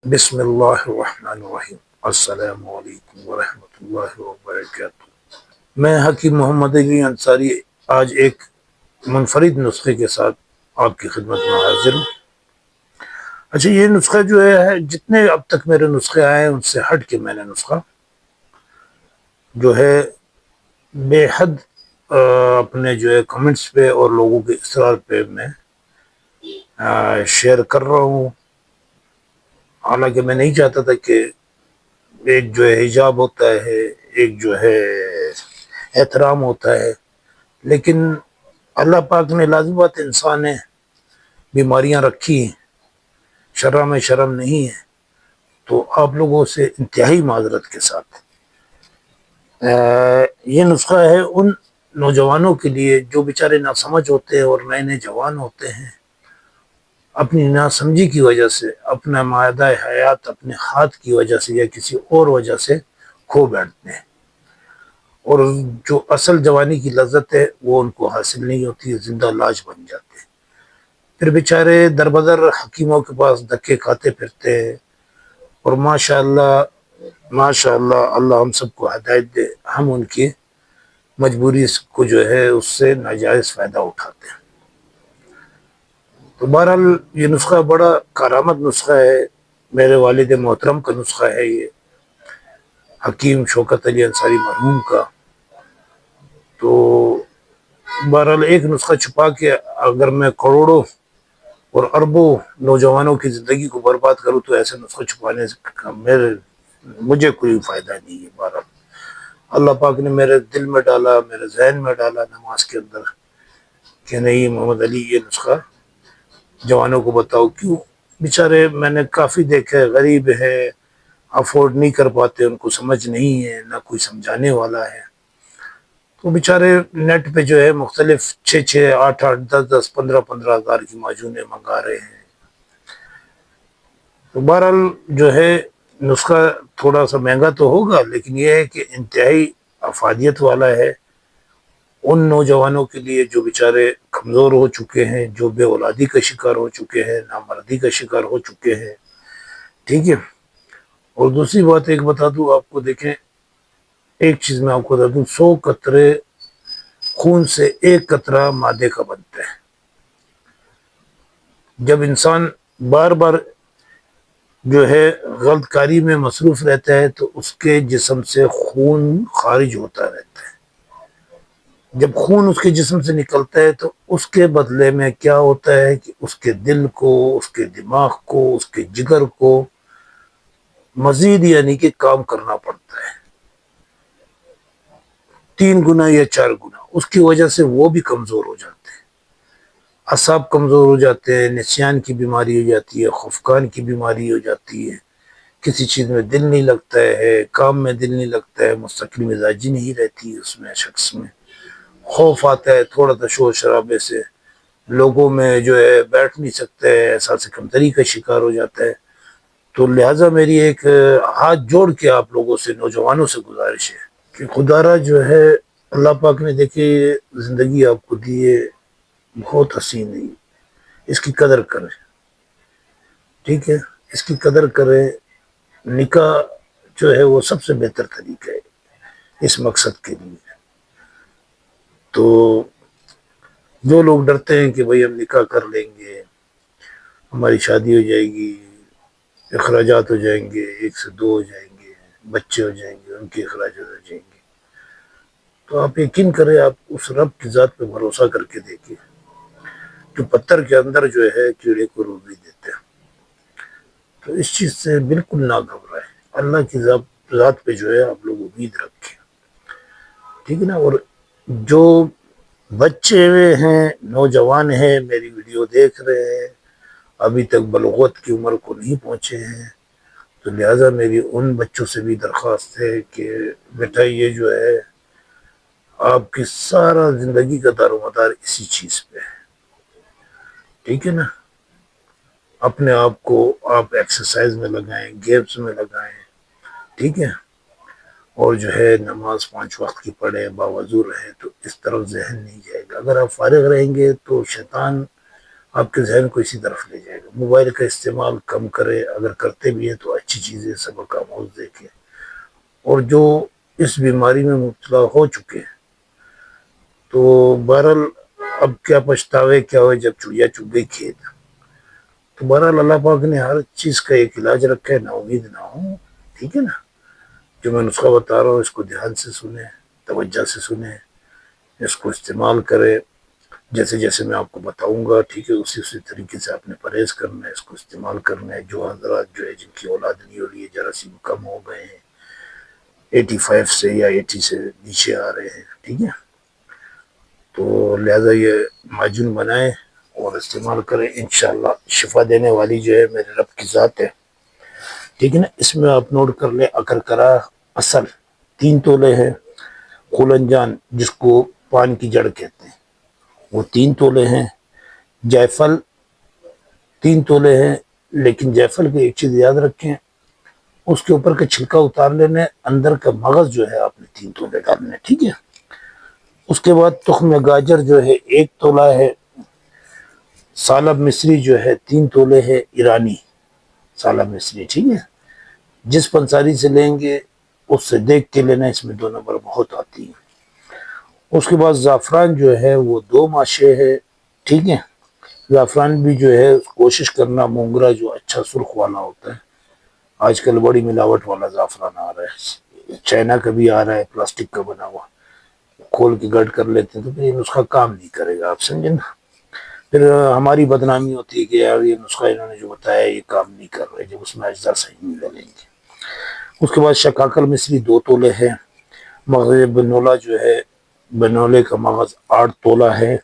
بسم اللہ الرحمن الرحیم۔ السلام علیکم ورحمۃ اللہ وبرکاتہ۔ میں حکیم محمد علی انصاری آج ایک منفرد نسخے کے ساتھ آپ کی خدمت میں حاضر ہوں۔ اچھا، یہ نسخہ جو ہے جتنے اب تک میرے نسخے آئے ہیں ان سے ہٹ کے میں نے نسخہ جو ہے بے حد اپنے جو ہے کمنٹس پہ اور لوگوں کے اصرار پہ میں شیئر کر رہا ہوں۔ حالانکہ میں نہیں چاہتا تھا کہ ایک جو ہے حجاب ہوتا ہے، ایک جو ہے احترام ہوتا ہے، لیکن اللہ پاک نے لازم بات انسان نے بیماریاں رکھی ہیں، شرح میں شرم نہیں ہے، تو آپ لوگوں سے انتہائی معذرت کے ساتھ یہ نسخہ ہے ان نوجوانوں کے لیے جو بیچارے ناسمجھ ہوتے ہیں اور نئے نئے جوان ہوتے ہیں، اپنی ناسمجھی کی وجہ سے، اپنا معاہدہ حیات اپنے ہاتھ کی وجہ سے یا کسی اور وجہ سے کھو بیٹھتے ہیں، اور جو اصل جوانی کی لذت ہے وہ ان کو حاصل نہیں ہوتی، زندہ لاش بن جاتے ہیں، پھر بیچارے در بدر حکیموں کے پاس دھکے کھاتے پھرتے ہیں۔ اور ماشاء اللہ اللہ ہم سب کو ہدایت دے، ہم ان کی مجبوری کو جو ہے اس سے ناجائز فائدہ اٹھاتے ہیں۔ تو بہرحال یہ نسخہ بڑا کارآمد نسخہ ہے، میرے والد محترم کا نسخہ ہے، یہ حکیم شوکت علی انصاری مرحوم کا۔ تو بہرحال ایک نسخہ چھپا کے اگر میں کروڑوں اور اربوں نوجوانوں کی زندگی کو برباد کروں تو ایسے نسخہ چھپانے سے مجھے کوئی فائدہ نہیں ہے۔ بہرحال اللہ پاک نے میرے دل میں ڈالا، میرے ذہن میں ڈالا نماز کے اندر کہ نہیں محمد علی یہ نسخہ جوانوں کو بتاؤ۔ کیوں؟ بیچارے میں نے کافی دیکھے، غریب ہے، افورڈ نہیں کر پاتے، ان کو سمجھ نہیں ہے، نہ کوئی سمجھانے والا ہے، تو بیچارے نیٹ پہ جو ہے مختلف 6 8 8 10 10 15 15 ہزار کی معجونیں منگا رہے ہیں۔ تو بہرحال جو ہے نسخہ تھوڑا سا مہنگا تو ہوگا، لیکن یہ ہے کہ انتہائی افادیت والا ہے ان نوجوانوں کے لیے جو بیچارے کمزور ہو چکے ہیں، جو بے اولادی کا شکار ہو چکے ہیں، نامردی کا شکار ہو چکے ہیں، ٹھیک ہے۔ اور دوسری بات ایک بتا دوں آپ کو، دیکھیں ایک چیز میں آپ کو بتا دوں، 100 قطرے خون سے ایک قطرہ مادے کا بنتا ہے۔ جب انسان بار بار جو ہے غلط کاری میں مصروف رہتا ہے تو اس کے جسم سے خون خارج ہوتا رہتا ہے۔ جب خون اس کے جسم سے نکلتا ہے تو اس کے بدلے میں کیا ہوتا ہے کہ اس کے دل کو، اس کے دماغ کو، اس کے جگر کو مزید یعنی کہ کام کرنا پڑتا ہے، 3 گنا یا 4 گنا، اس کی وجہ سے وہ بھی کمزور ہو جاتے ہیں، اعصاب کمزور ہو جاتے ہیں، نسیان کی بیماری ہو جاتی ہے، خفقان کی بیماری ہو جاتی ہے، کسی چیز میں دل نہیں لگتا ہے، کام میں دل نہیں لگتا ہے، مستقل مزاجی نہیں رہتی اس میں، شخص میں خوف آتا ہے، تھوڑا سا شور شرابے سے لوگوں میں جو ہے بیٹھ نہیں سکتا ہے، احساس کمتری کا شکار ہو جاتا ہے۔ تو لہٰذا میری ایک ہاتھ جوڑ کے آپ لوگوں سے، نوجوانوں سے گزارش ہے کہ خدا را جو ہے اللہ پاک نے دیکھے زندگی آپ کو دی ہے، بہت حسین ہے، اس کی قدر کریں، ٹھیک ہے، اس کی قدر کریں۔ نکاح جو ہے وہ سب سے بہتر طریقہ ہے اس مقصد کے لیے۔ تو جو لوگ ڈرتے ہیں کہ بھئی ہم نکاح کر لیں گے، ہماری شادی ہو جائے گی، اخراجات ہو جائیں گے، 1 سے 2 ہو جائیں گے، بچے ہو جائیں گے، ان کے اخراجات ہو جائیں گے، تو آپ یقین کریں، آپ اس رب کی ذات پہ بھروسہ کر کے دیکھیں جو پتھر کے اندر جو ہے کیڑے کو روزی دیتے ہیں۔ تو اس چیز سے بالکل نہ گھبرائیں، اللہ کی ذات پہ جو ہے آپ لوگ امید رکھیں، ٹھیک ہے نا۔ اور جو بچے ہوئے ہیں، نوجوان ہیں، میری ویڈیو دیکھ رہے ہیں، ابھی تک بلوغت کی عمر کو نہیں پہنچے ہیں، تو لہٰذا میری ان بچوں سے بھی درخواست ہے کہ بیٹا یہ جو ہے آپ کی سارا زندگی کا دار و مدار اسی چیز پہ ہے، ٹھیک ہے نا۔ اپنے آپ کو آپ ایکسرسائز میں لگائیں، گیمز میں لگائیں، ٹھیک ہے، اور جو ہے نماز 5 وقت کی پڑھیں، باوضو رہیں، تو اس طرف ذہن نہیں جائے گا۔ اگر آپ فارغ رہیں گے تو شیطان آپ کے ذہن کو اسی طرف لے جائے گا۔ موبائل کا استعمال کم کرے، اگر کرتے بھی ہیں تو اچھی چیزیں سبق آموز دیکھیں۔ اور جو اس بیماری میں مبتلا ہو چکے ہیں تو بہرحال اب کیا پچھتاوے کیا ہوئے جب چڑیا چگ گئی کھیت۔ تو بہرحال اللہ پاک نے ہر چیز کا ایک علاج رکھا ہے، نا امید نہ ہو، ٹھیک ہے نا۔ جو میں نسخہ بتا رہا ہوں اس کو دھیان سے سنیں، توجہ سے سنیں، اس کو استعمال کرے جیسے جیسے میں آپ کو بتاؤں گا، ٹھیک ہے، اسی طریقے سے آپ نے پرہیز کرنا ہے، اس کو استعمال کرنا ہے۔ جو حضرات جو ہے جن کی اولاد نہیں ہو رہی ہے، جراثیم کم ہو گئے ہیں، 85 سے یا 80 سے نیچے آ رہے ہیں، ٹھیک ہے، تو لہذا یہ معجون بنائیں اور استعمال کریں، انشاءاللہ شفا دینے والی جو ہے میرے رب کی ذات ہے، ٹھیک ہے نا۔ اس میں آپ نوٹ کر لیں، اکرکرا اصل 3 تولے ہے، قولنجان جس کو پان کی جڑ کہتے ہیں وہ 3 تولے ہیں، جائفل 3 تولے ہیں، لیکن جائفل کی ایک چیز یاد رکھیں، اس کے اوپر کا چھلکا اتار لینا ہے، اندر کا مغز جو ہے آپ نے 3 تولے ڈالنا ہے، ٹھیک ہے۔ اس کے بعد تخم گاجر جو ہے 1 تولہ ہے، سالب مصری جو ہے 3 تولے ہے، ایرانی سالب مصری، ٹھیک ہے۔ جس پنساری سے لیں گے اس سے دیکھ کے لینا، اس میں 2 نمبر بہت آتی ہیں۔ اس کے بعد زعفران جو ہے وہ 2 ماشے ہے، ٹھیک ہے۔ زعفران بھی جو ہے کوشش کرنا مونگرا جو اچھا سرخ والا ہوتا ہے، آج کل بڑی ملاوٹ والا زعفران آ رہا ہے، چائنا کا بھی آ رہا ہے پلاسٹک کا بنا ہوا، کھول کے گڈ کر لیتے ہیں تو پھر یہ نسخہ کام نہیں کرے گا، آپ سمجھیں نا، پھر ہماری بدنامی ہوتی ہے کہ یار یہ نسخہ انہوں نے جو بتایا یہ کام نہیں کر رہے، جب اس میں اجزاء صحیح نہیں ڈلیں گے۔ اس کے بعد شکاکل مصری 2 تولے ہے، مغز بنولا جو ہے بنولے کا مغز 8 تولہ ہے،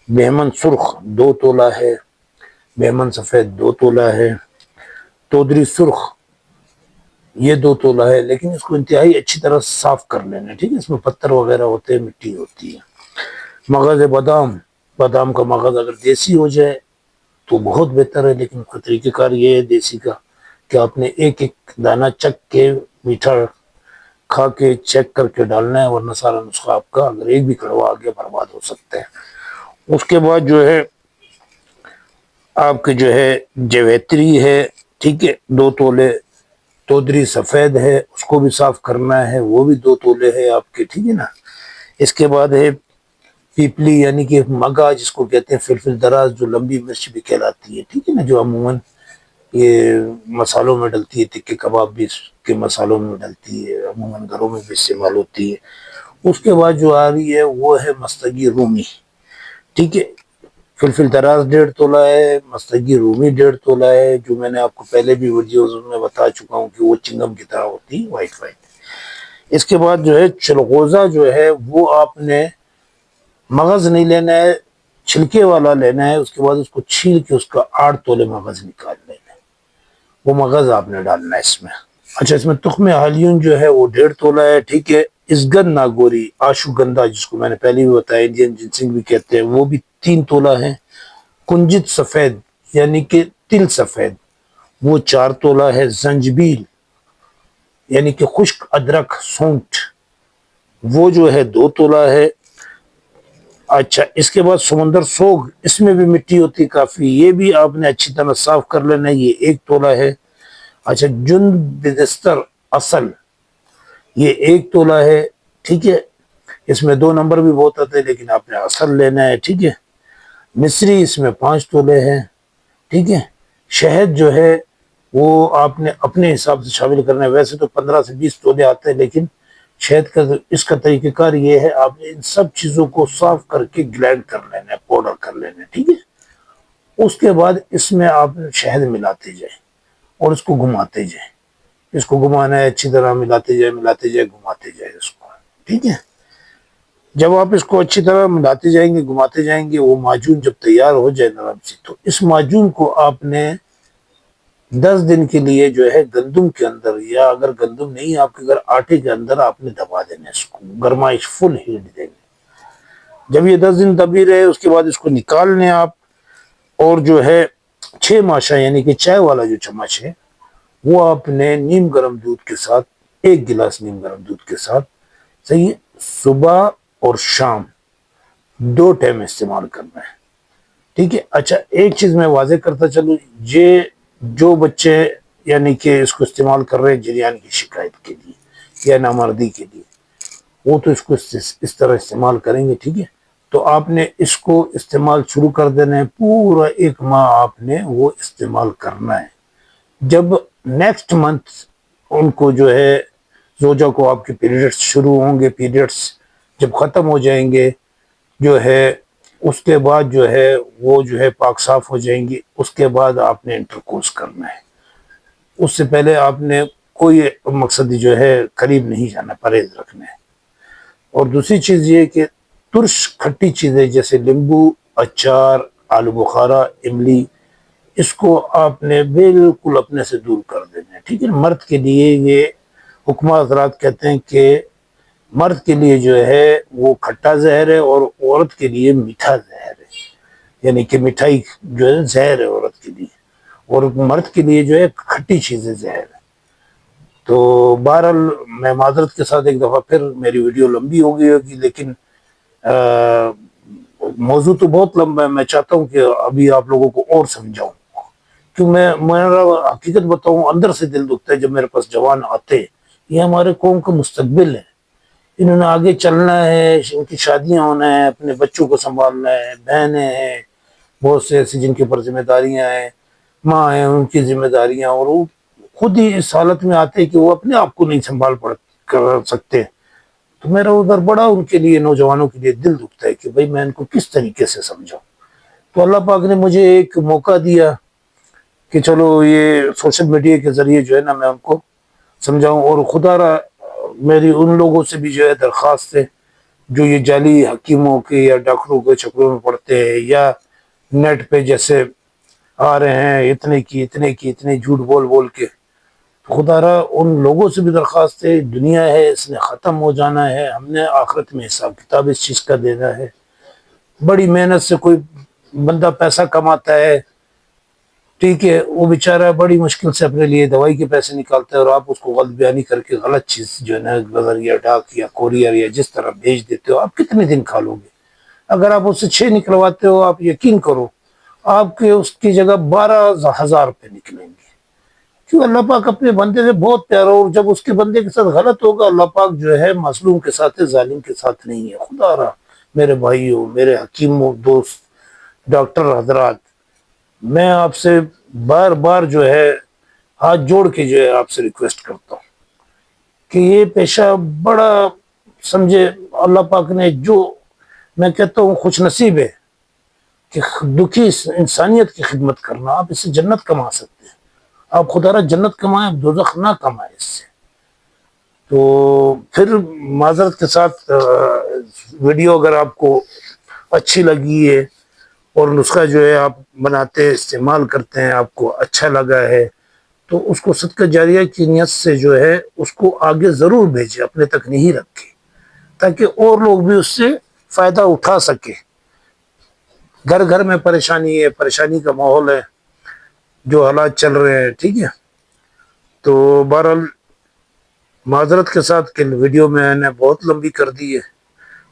بہمن سرخ 2 تولہ ہے، بہمن سفید 2 تولہ ہے، تودری سرخ یہ 2 تولہ ہے، لیکن اس کو انتہائی اچھی طرح صاف کر لینا، ٹھیک ہے، اس میں پتھر وغیرہ ہوتے ہیں، مٹی ہوتی ہے۔ مغز بادام، بادام کا مغز اگر دیسی ہو جائے تو بہت بہتر ہے، لیکن اس کا طریقہ کار یہ ہے دیسی کا کہ آپ نے ایک ایک دانہ چک کے میٹھا کھا کے چیک کر کے ڈالنا ہے، ورنہ سارا نسخہ آپ کا اگر ایک بھی کڑوا آگے برباد ہو سکتا ہے۔ اس کے بعد جو ہے آپ کے جو ہے جویتری ہے، ٹھیک ہے، 2 تولے، تودری سفید ہے اس کو بھی صاف کرنا ہے، وہ بھی 2 تولے ہے آپ کے، ٹھیک ہے نا۔ اس کے بعد ہے پیپلی یعنی کہ مگا جس کو کہتے ہیں، فلفل دراز جو لمبی مرچ بھی کہلاتی ہے، ٹھیک ہے نا، جو عموماً یہ مسالوں میں ڈلتی ہے، تکے کباب بھی اس کے مسالوں میں ڈلتی ہے، عموماً گھروں میں بھی استعمال ہوتی ہے۔ اس کے بعد جو آ رہی ہے وہ ہے مستگی رومی، ٹھیک ہے، فلفل دراز 1.5 تولہ ہے، مستگی رومی 1.5 تولہ ہے، جو میں نے آپ کو پہلے بھی ویڈیوز میں بتا چکا ہوں کہ وہ چنگم کی طرح ہوتی ہے، وائٹ وائٹ۔ اس کے بعد جو ہے چلغوزہ جو ہے وہ آپ نے مغز نہیں لینا ہے، چھلکے والا لینا ہے، اس کے بعد اس کو چھیل کے اس کا 8 تولے مغز نکال لینا ہے، وہ مغز آپ نے ڈالنا ہے اس میں۔ اچھا، اس میں تخم حالیون جو ہے وہ 1.5 تولہ ہے، ٹھیک ہے۔ اسگن ناگوری آشو گندھا جس کو میں نے پہلے بھی بتایا، انڈین جنسنگ بھی کہتے ہیں، وہ بھی 3 تولہ ہے۔ کنجد سفید یعنی کہ تل سفید وہ 4 تولہ ہے۔ زنجبیل یعنی کہ خشک ادرک سونٹ وہ جو ہے 2 تولہ ہے۔ اچھا، اس کے بعد سمندر سوگ، اس میں بھی مٹی ہوتی کافی، یہ بھی آپ نے اچھی طرح صاف کر لینا ہے، یہ 1 تولہ ہے۔ اچھا، جند بدستر اصل یہ 1 تولہ ہے، ٹھیک ہے، اس میں 2 نمبر بھی بہت آتے ہیں لیکن آپ نے اصل لینا ہے، ٹھیک ہے۔ مصری اس میں 5 تولے ہیں، ٹھیک ہے۔ شہد جو ہے وہ آپ نے اپنے حساب سے شامل کرنا ہے، ویسے تو 15 سے 20 تولے آتے ہیں، لیکن شہد کا اس کا طریقہ کار یہ ہے، آپ نے ان سب چیزوں کو صاف کر کے گلینڈ کر لینا ہے، پاؤڈر کر لینا ہے، ٹھیک ہے۔ اس کے بعد اس میں آپ شہد ملاتے جائیں اور اس کو گھماتے جائیں، اس کو گھمانا ہے اچھی طرح، ملاتے جائیں ملاتے جائیں گھماتے جائیں اس کو، ٹھیک ہے۔ جب آپ اس کو اچھی طرح ملاتے جائیں گے گھماتے جائیں گے، وہ معجون جب تیار ہو جائے نرم سی، تو اس معجون کو آپ نے 10 دن کے لیے جو ہے گندم کے اندر، یا اگر گندم نہیں آپ کے گھر آٹے کے اندر، آپ نے دبا دینا ہے، اس کو گرمائش فل ہیٹ دیں گے۔ جب یہ 10 دن دبی رہے اس کے بعد اس کو نکال لیں آپ، اور جو ہے 6 ماشا یعنی کہ چائے والا جو چمچ ہے وہ آپ نے نیم گرم دودھ کے ساتھ، 1 گلاس نیم گرم دودھ کے ساتھ، صحیح ہے، صبح اور شام 2 ٹائم استعمال کرنا ہے۔ ٹھیک ہے. اچھا ایک چیز میں واضح کرتا چلوں، یہ جو بچے یعنی کہ اس کو استعمال کر رہے ہیں جریان کی شکایت کے لیے یا نامردی کے لیے، وہ تو اس کو اس طرح استعمال کریں گے. ٹھیک ہے، تو آپ نے اس کو استعمال شروع کر دینا ہے، پورا 1 ماہ آپ نے وہ استعمال کرنا ہے. جب نیکسٹ منتھ ان کو جو ہے زوجہ کو آپ کے پیریڈس شروع ہوں گے، پیریڈس جب ختم ہو جائیں گے جو ہے، اس کے بعد جو ہے وہ جو ہے پاک صاف ہو جائیں گی، اس کے بعد آپ نے انٹرکورس کرنا ہے. اس سے پہلے آپ نے کوئی مقصد جو ہے قریب نہیں جانا، پرہیز رکھنا ہے. اور دوسری چیز یہ کہ ترش کھٹی چیزیں جیسے لیمبو، اچار، آلو بخارا، املی، اس کو آپ نے بالکل اپنے سے دور کر دینا ہے. ٹھیک ہے، مرد کے لیے یہ حکمہ حضرات کہتے ہیں کہ مرد کے لیے جو ہے وہ کھٹا زہر ہے اور عورت کے لیے میٹھا زہر ہے. یعنی کہ مٹھائی جو ہے زہر ہے عورت کے لیے، اور مرد کے لیے جو ہے کھٹی چیزیں زہر ہے. تو بہرحال میں معذرت کے ساتھ ایک دفعہ پھر میری ویڈیو لمبی ہو گئی ہوگی، لیکن موضوع تو بہت لمبا ہے. میں چاہتا ہوں کہ ابھی آپ لوگوں کو اور سمجھاؤں، کیوں میرا حقیقت بتاؤں اندر سے دل دکھتا ہے جب میرے پاس جوان آتے. یہ ہمارے قوم کا مستقبل ہے، انہوں نے آگے چلنا ہے، ان کی شادیاں ہونا ہے، اپنے بچوں کو سنبھالنا ہے، بہنیں ہیں بہت سے ایسے جن کے اوپر ذمہ داریاں ہیں، ماں ہیں ان کی ذمہ داریاں، اور وہ خود ہی اس حالت میں آتے کہ وہ اپنے آپ کو نہیں سنبھال کر سکتے. تو میرا ادھر بڑا ان کے لیے، نوجوانوں کے لیے دل دکھتا ہے کہ بھئی میں ان کو کس طریقے سے سمجھاؤں. تو اللہ پاک نے مجھے ایک موقع دیا کہ چلو یہ سوشل میڈیا کے ذریعے جو ہے نا میں ان کو سمجھاؤں. اور خدا را میری ان لوگوں سے بھی جو ہے درخواست ہے جو یہ جعلی حکیموں کے یا ڈاکٹروں کے چکروں میں پڑتے ہیں، یا نیٹ پہ جیسے آ رہے ہیں اتنے جھوٹ بول بول کے. خدا را ان لوگوں سے بھی درخواست ہے، دنیا ہے اس نے ختم ہو جانا ہے، ہم نے آخرت میں حساب کتاب اس چیز کا دینا ہے. بڑی محنت سے کوئی بندہ پیسہ کماتا ہے، ٹھیک ہے، وہ بیچارہ بڑی مشکل سے اپنے لیے دوائی کے پیسے نکالتا ہے، اور آپ اس کو غلط بیانی کر کے غلط چیز جو ہے نا بغیر یا ڈاک یا کوریئر یا جس طرح بھیج دیتے ہو، آپ کتنے دن کھا لو گے؟ اگر آپ اس سے 6 نکلواتے ہو، آپ یقین کرو آپ کے اس کی جگہ 12,000 روپے نکلیں گے. کیوں؟ اللہ پاک اپنے بندے سے بہت پیارا، اور جب اس کے بندے کے ساتھ غلط ہوگا اللہ پاک جو ہے مظلوم کے ساتھ ہے، ظالم کے ساتھ نہیں ہے. خدا را میرے بھائیوں، میرے حکیموں، دوست، ڈاکٹر حضرات، میں آپ سے بار بار جو ہے ہاتھ جوڑ کے جو ہے آپ سے ریکویسٹ کرتا ہوں کہ یہ پیشہ بڑا سمجھے اللہ پاک نے، جو میں کہتا ہوں خوش نصیب ہے کہ دکھی انسانیت کی خدمت کرنا. آپ اس سے جنت کما سکتے ہیں، آپ خدا را جنت کمائیں، دوزخ نہ کمائیں اس سے. تو پھر معذرت کے ساتھ ویڈیو اگر آپ کو اچھی لگی ہے اور نسخہ جو ہے آپ بناتے استعمال کرتے ہیں آپ کو اچھا لگا ہے، تو اس کو صدقہ جاریہ کی نیت سے جو ہے اس کو آگے ضرور بھیجیں، اپنے تک نہیں رکھیں، تاکہ اور لوگ بھی اس سے فائدہ اٹھا سکے. گھر گھر میں پریشانی ہے، پریشانی کا ماحول ہے، جو حالات چل رہے ہیں. ٹھیک ہے، تو بہرحال معذرت کے ساتھ کہ ویڈیو میں نے بہت لمبی کر دی ہے،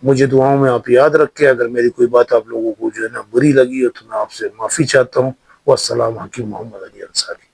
مجھے دعاؤں میں آپ یاد رکھیں. اگر میری کوئی بات آپ لوگوں کو جو ہے نا بری لگی ہو تو میں آپ سے معافی چاہتا ہوں. والسلام حکیم محمد علی انصاری.